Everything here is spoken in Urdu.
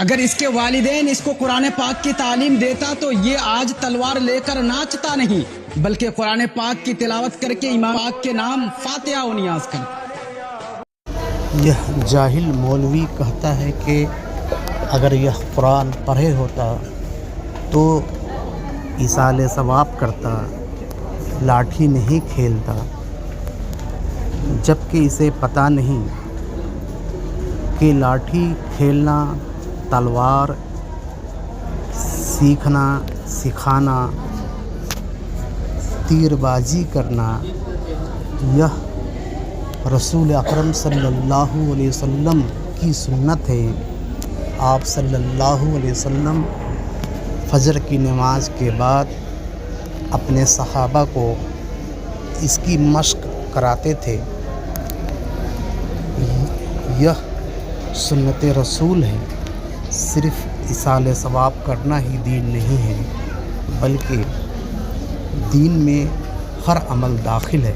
اگر اس کے والدین اس کو قرآن پاک کی تعلیم دیتا تو یہ آج تلوار لے کر ناچتا نہیں، بلکہ قرآن پاک کی تلاوت کر کے امام پاک کے نام فاتحہ و نیاز کرتا۔ یہ جاہل مولوی کہتا ہے کہ اگر یہ قرآن پڑھے ہوتا تو ایصال ثواب کرتا، لاٹھی نہیں کھیلتا، جبکہ اسے پتہ نہیں کہ لاٹھی کھیلنا، تلوار سیکھنا، سکھانا، تیر بازی کرنا یہ رسول اکرم صلی اللہ علیہ وسلم کی سنت ہے۔ آپ صلی اللہ علیہ وسلم فجر کی نماز کے بعد اپنے صحابہ کو اس کی مشق کراتے تھے۔ یہ سنت رسول ہے۔ صرف ایصال ثواب کرنا ہی دین نہیں ہے، بلکہ دین میں ہر عمل داخل ہے۔